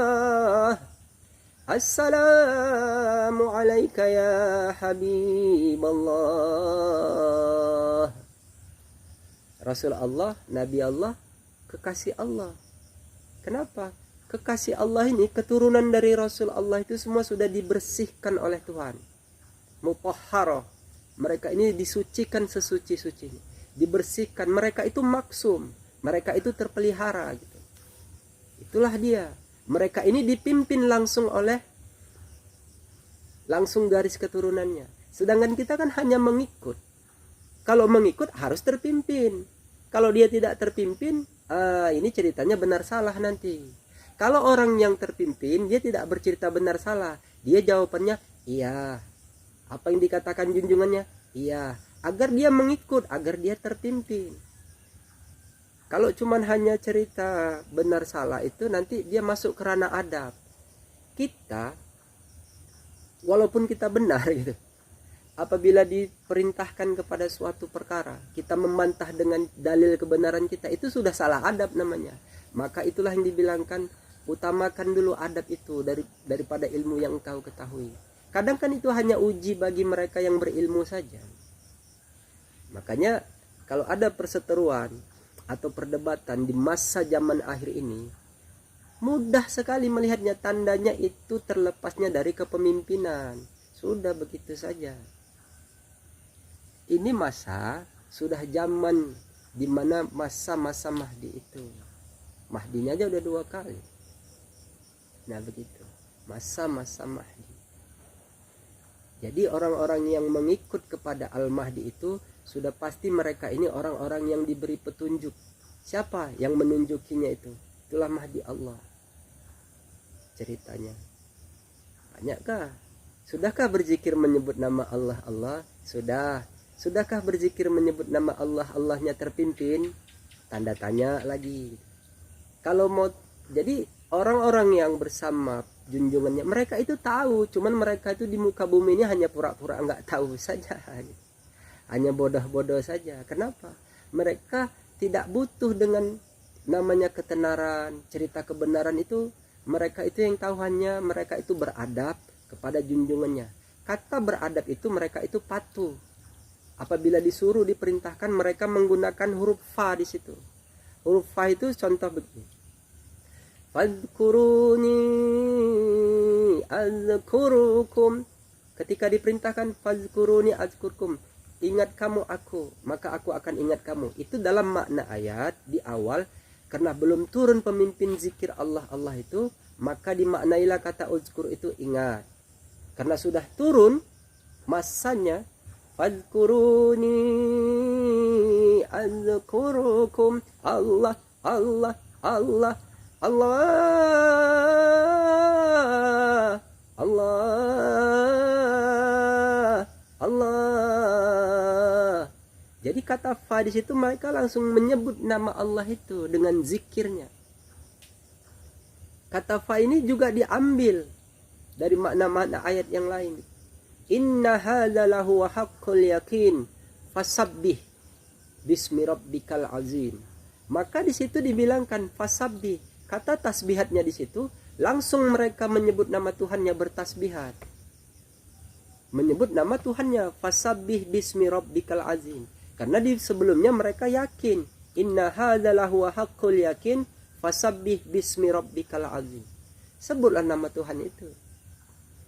Assalamu alayka ya Habib Allah. Rasul Allah, Nabi Allah, kekasih Allah. Kenapa? Kekasih Allah ini, keturunan dari Rasul Allah itu semua sudah dibersihkan oleh Tuhan. Mutahharah. Mereka ini disucikan sesuci-sucinya, dibersihkan. Mereka itu maksum, mereka itu terpelihara gitu. Itulah dia. Mereka ini dipimpin langsung garis keturunannya. Sedangkan kita kan hanya mengikut. Kalau mengikut harus terpimpin. Kalau dia tidak terpimpin, ini ceritanya benar salah nanti. Kalau orang yang terpimpin, dia tidak bercerita benar salah. Dia jawabannya iya. Apa yang dikatakan junjungannya? Iya. Agar dia mengikut, agar dia terpimpin. Kalau cuman hanya cerita benar salah itu, nanti dia masuk ke ranah adab. Kita, walaupun kita benar gitu, apabila diperintahkan kepada suatu perkara, kita membantah dengan dalil kebenaran kita, itu sudah salah adab namanya. Maka itulah yang dibilangkan, utamakan dulu adab itu daripada ilmu yang engkau ketahui. Kadang kan itu hanya uji bagi mereka yang berilmu saja. Makanya kalau ada perseteruan atau perdebatan di masa zaman akhir ini, mudah sekali melihatnya, tandanya itu terlepasnya dari kepemimpinan. Sudah begitu saja. Ini masa sudah zaman dimana masa-masa Mahdi itu. Mahdinya aja udah 2 kali. Nah begitu, masa-masa Mahdi. Jadi orang-orang yang mengikut kepada Al-Mahdi itu sudah pasti mereka ini orang-orang yang diberi petunjuk. Siapa yang menunjukinya itu? Itulah Mahdi Allah. Ceritanya. Banyakkah? Sudahkah berzikir menyebut nama Allah Allah? Sudah. Sudahkah berzikir menyebut nama Allah Allahnya terpimpin? Tanda tanya lagi. Kalau mau, jadi orang-orang yang bersama junjungannya, mereka itu tahu, cuman mereka itu di muka bumi ini hanya pura-pura nggak tahu saja, hanya bodoh-bodoh saja. Kenapa? Mereka tidak butuh dengan namanya ketenaran, cerita kebenaran itu. Mereka itu yang tahu hanya mereka itu beradab kepada junjungannya. Kata beradab itu mereka itu patuh. Apabila disuruh diperintahkan, mereka menggunakan huruf fa di situ. Huruf fa itu contoh begini. Fadhkuruni azkurukum. Ketika diperintahkan fadhkuruni azkurkum, ingat kamu aku, maka aku akan ingat kamu. Itu dalam makna ayat di awal, karena belum turun pemimpin zikir Allah Allah itu, maka dimaknailah kata uzkur itu ingat. Karena sudah turun masanya, fadhkuruni azkurukum, Allah Allah Allah Allah Allah Allah. Jadi kata fa di situ mereka langsung menyebut nama Allah itu dengan zikirnya. Kata fa ini juga diambil dari makna-makna ayat yang lain. Inna hadza lahu haqqul yakin fasabbih bismi rabbikal azim. Maka di situ dibilangkan fasabbih. Kata tasbihatnya di situ, langsung mereka menyebut nama Tuhannya, bertasbihat. Menyebut nama Tuhannya, fasabbih bismi rabbikal azim. Karena di sebelumnya mereka yakin, inna hadza lahu haqqul yakin fasabbih bismi rabbikal azim. Sebutlah nama Tuhan itu.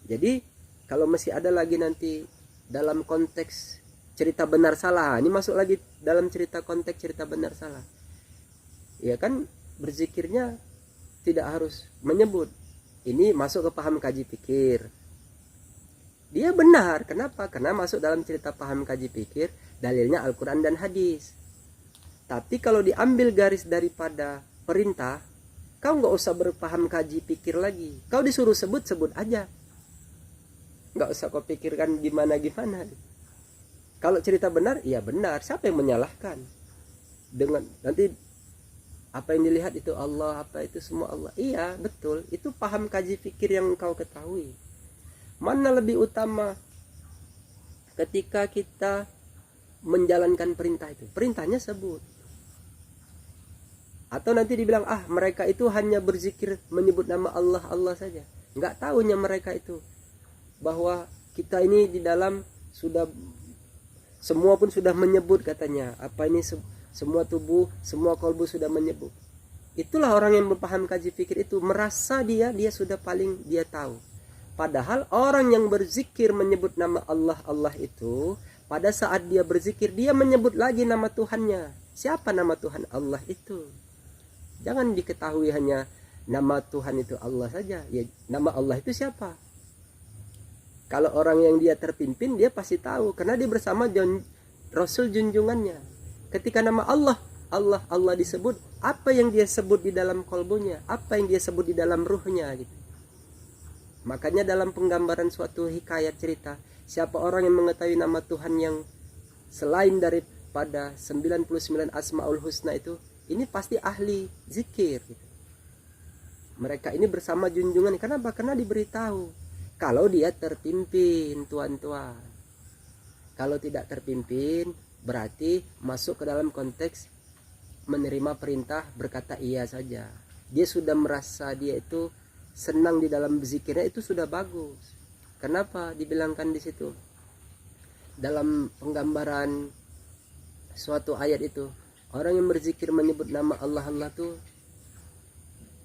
Jadi kalau masih ada lagi nanti dalam konteks cerita benar salah, ini masuk lagi dalam cerita konteks cerita benar salah. Ya kan, berzikirnya tidak harus menyebut. Ini masuk ke paham kaji pikir. Dia benar. Kenapa? Karena masuk dalam cerita paham kaji pikir, dalilnya Al-Quran dan hadis. Tapi kalau diambil garis daripada perintah, kau nggak usah berpaham kaji pikir lagi. Kau disuruh sebut aja. Nggak usah kau pikirkan gimana-gimana. Kalau cerita benar, iya benar. Siapa yang menyalahkan? Dengan nanti apa yang dilihat itu Allah, apa itu semua Allah. Iya, betul. Itu paham kaji fikir yang kau ketahui. Mana lebih utama ketika kita menjalankan perintah itu? Perintahnya sebut. Atau nanti dibilang, mereka itu hanya berzikir menyebut nama Allah, Allah saja. Nggak tahunya mereka itu bahwa kita ini di dalam sudah semua pun sudah menyebut katanya. Apa ini semua tubuh, semua kolbu sudah menyebut. Itulah orang yang berpaham kaji fikir itu, merasa dia sudah paling dia tahu. Padahal orang yang berzikir menyebut nama Allah, Allah itu pada saat dia berzikir dia menyebut lagi nama Tuhannya. Siapa nama Tuhan Allah itu? Jangan diketahui hanya nama Tuhan itu Allah saja. Ya, nama Allah itu siapa? Kalau orang yang dia terpimpin, dia pasti tahu karena dia bersama Rasul junjungannya. Ketika nama Allah, Allah, Allah disebut, apa yang dia sebut di dalam kolbunya, apa yang dia sebut di dalam ruhnya gitu. Makanya dalam penggambaran suatu hikayat cerita, siapa orang yang mengetahui nama Tuhan yang selain daripada 99 Asmaul Husna itu, ini pasti ahli zikir gitu. Mereka ini bersama junjungan. Kenapa? Karena diberitahu. Kalau dia terpimpin, tuan-tuan. Kalau tidak terpimpin, berarti masuk ke dalam konteks menerima perintah, berkata iya saja. Dia sudah merasa dia itu senang di dalam berzikirnya, itu sudah bagus. Kenapa dibilangkan di situ? Dalam penggambaran suatu ayat itu, orang yang berzikir menyebut nama Allah, Allah itu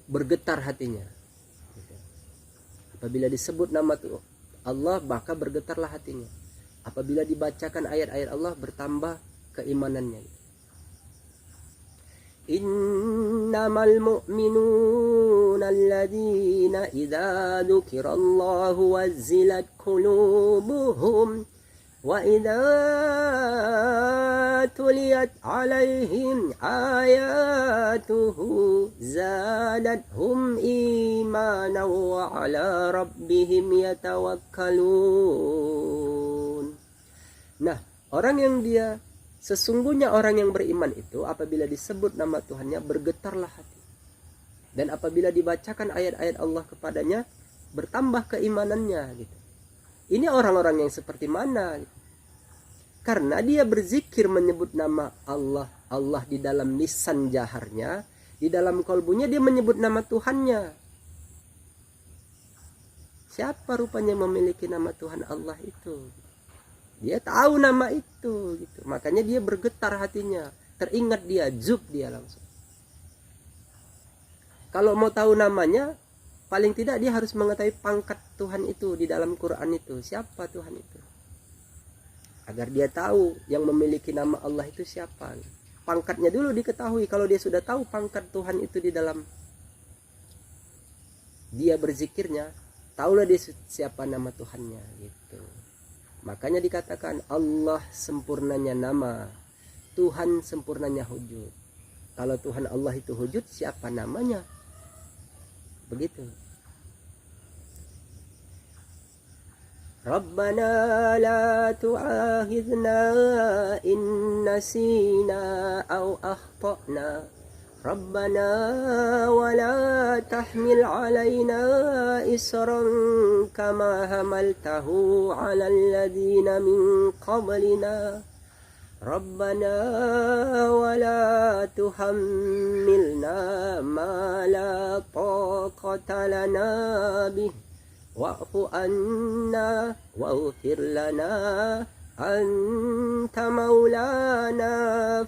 bergetar hatinya. Apabila disebut nama Allah, maka bergetarlah hatinya. Apabila dibacakan ayat-ayat Allah, bertambah keimanannya. Innamal mu'minuna alladzina idza dzukirallahu wazzilat qulubuhum wa idza tuliyat alaihim ayatuhu zadatuhum imanan wa ala rabbihim yatawakkalun. Nah, orang yang sesungguhnya orang yang beriman itu apabila disebut nama Tuhannya bergetarlah hati. Dan apabila dibacakan ayat-ayat Allah kepadanya bertambah keimanannya gitu. Ini orang-orang yang seperti mana gitu. Karena dia berzikir menyebut nama Allah, Allah di dalam lisan jaharnya, di dalam kolbunya dia menyebut nama Tuhannya. Siapa rupanya memiliki nama Tuhan Allah itu? Dia tahu nama itu gitu. Makanya dia bergetar hatinya, teringat dia, zub dia langsung. Kalau mau tahu namanya, paling tidak dia harus mengetahui pangkat Tuhan itu di dalam Quran itu. Siapa Tuhan itu? Agar dia tahu yang memiliki nama Allah itu siapa. Pangkatnya dulu diketahui. Kalau dia sudah tahu pangkat Tuhan itu di dalam dia berzikirnya, tahulah dia siapa nama Tuhannya gitu. Makanya dikatakan Allah sempurnanya nama, Tuhan sempurnanya wujud. Kalau Tuhan Allah itu wujud, siapa namanya? Begitu. Rabbana la tu'akhidna in nasina aw akhtana. Rabbana wa la tahmil 'alaina isran kama hamaltahu 'alal ladzina min qablina. Rabbana wa la tuhammilna ma la taqata lana bih. Wa'fu anna waghfir lana anta maulana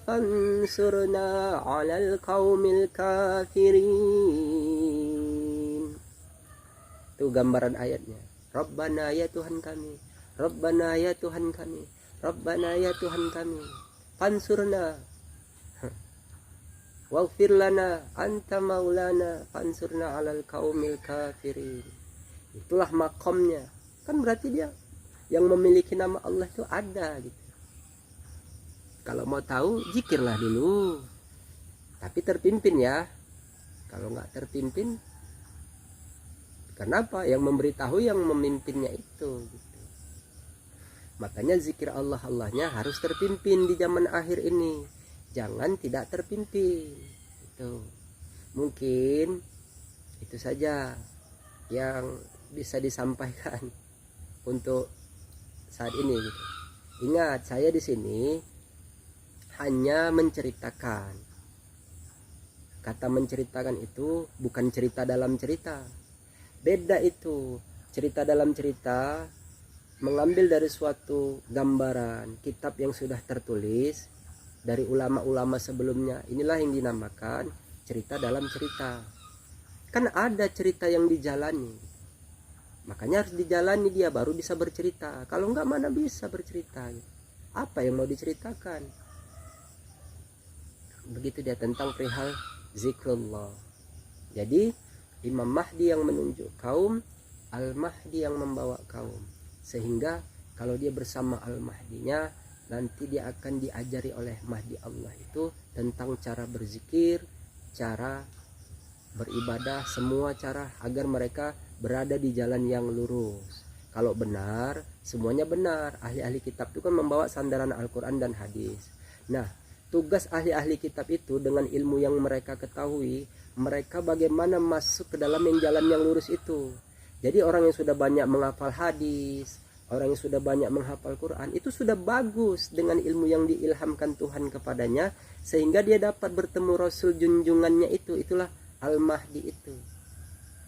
fansurna 'alal qaumil kafirin. Itu gambaran ayatnya. Rabbana ya Tuhan kami, Rabbana ya Tuhan kami, Rabbana ya Tuhan kami, fansurna waghfir lana anta maulana fansurna 'alal qaumil kafirin. Itulah makomnya. Kan berarti dia yang memiliki nama Allah itu ada gitu. Kalau mau tahu, zikirlah dulu. Tapi terpimpin ya. Kalau nggak terpimpin, kenapa? Yang memberitahu yang memimpinnya itu gitu. Makanya zikir Allahnya harus terpimpin di zaman akhir ini. Jangan tidak terpimpin. Itu. Mungkin itu saja yang bisa disampaikan untuk saat ini gitu. Ingat, saya di sini hanya menceritakan. Kata menceritakan itu bukan cerita dalam cerita. Beda itu. Cerita dalam cerita mengambil dari suatu gambaran kitab yang sudah tertulis dari ulama-ulama sebelumnya. Inilah yang dinamakan cerita dalam cerita. Kan ada cerita yang dijalani, makanya harus dijalani dia baru bisa bercerita. Kalau enggak mana bisa bercerita. Apa yang mau diceritakan? Begitu dia tentang perihal zikrullah. Jadi Imam Mahdi yang menunjuk kaum, Al-Mahdi yang membawa kaum. Sehingga kalau dia bersama Al-Mahdinya, nanti dia akan diajari oleh Mahdi Allah itu tentang cara berzikir, cara beribadah, semua cara agar mereka berada di jalan yang lurus. Kalau benar, semuanya benar. Ahli-ahli kitab itu kan membawa sandaran Al-Quran dan hadis. Nah, tugas ahli-ahli kitab itu dengan ilmu yang mereka ketahui, mereka bagaimana masuk ke dalam jalan yang lurus itu. Jadi orang yang sudah banyak menghafal hadis, orang yang sudah banyak menghafal Quran, itu sudah bagus dengan ilmu yang diilhamkan Tuhan kepadanya, sehingga dia dapat bertemu Rasul junjungannya itu. Itulah Al-Mahdi itu.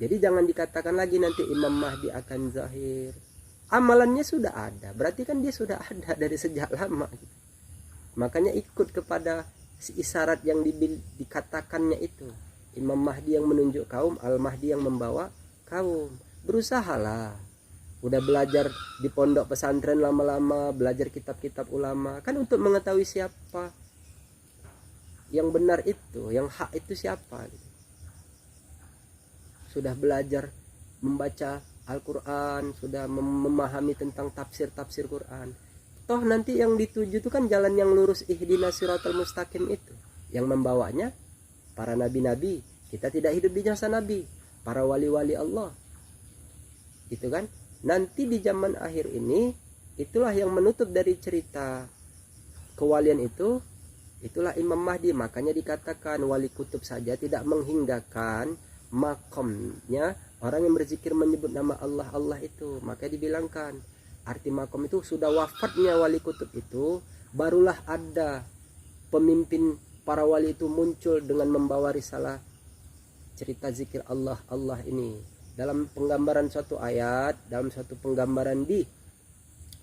Jadi jangan dikatakan lagi nanti Imam Mahdi akan zahir. Amalannya sudah ada, berarti kan dia sudah ada dari sejak lama. Makanya ikut kepada si isyarat yang dikatakannya itu. Imam Mahdi yang menunjuk kaum, Al-Mahdi yang membawa kaum. Berusahalah. Udah belajar di pondok pesantren lama-lama, belajar kitab-kitab ulama, kan untuk mengetahui siapa yang benar itu, yang hak itu siapa. Sudah belajar membaca Al-Quran, sudah memahami tentang tafsir-tafsir Quran. Toh nanti yang dituju itu kan jalan yang lurus, ihdinas siratal mustaqim itu. Yang membawanya para nabi-nabi. Kita tidak hidup di jasa nabi, para wali-wali Allah. Gitu kan? Nanti di zaman akhir ini, itulah yang menutup dari cerita kewalian itu, itulah Imam Mahdi. Makanya dikatakan wali kutub saja tidak menghinggakan makomnya orang yang berzikir menyebut nama Allah, Allah itu. Makanya dibilangkan arti makom itu sudah wafatnya wali kutub itu, barulah ada pemimpin para wali itu muncul dengan membawa risalah cerita zikir Allah, Allah ini. Dalam penggambaran suatu ayat, dalam suatu penggambaran di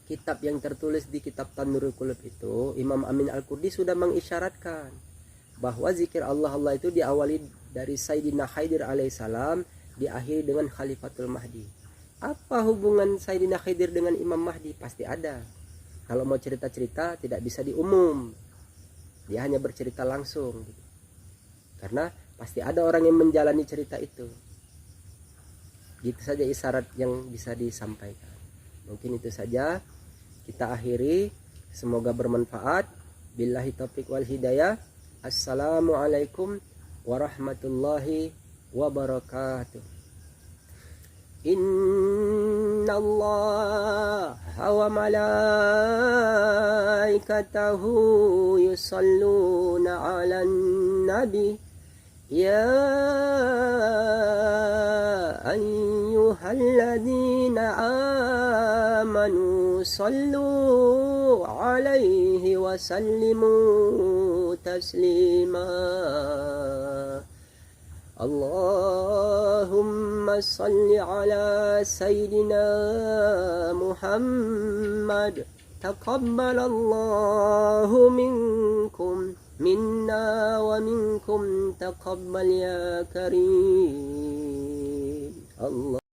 kitab yang tertulis di kitab Tanurul Qulub itu, Imam Amin Al-Qurdi sudah mengisyaratkan bahwa zikir Allah, Allah itu diawali dari Sayyidina Khidir alaihissalam, diakhiri dengan Khalifatul Mahdi. Apa hubungan Sayyidina Khidir dengan Imam Mahdi? Pasti ada. Kalau mau cerita-cerita tidak bisa diumum, dia hanya bercerita langsung, karena pasti ada orang yang menjalani cerita itu. Gitu saja isyarat yang bisa disampaikan. Mungkin itu saja, kita akhiri. Semoga bermanfaat. Billahi taufiq wal hidayah. Assalamualaikum warahmatullahi wabarakatuh. Inna Allaha wa malaikatahu yusalluna 'alan nabi. Ya ayyuhalladzina amanu sallu alaihi wa sallimu taslima. Allahumma salli ala sayyidina Muhammad. Taqabbalallahu minkum minna wa minkum taqabbal ya karim. Allah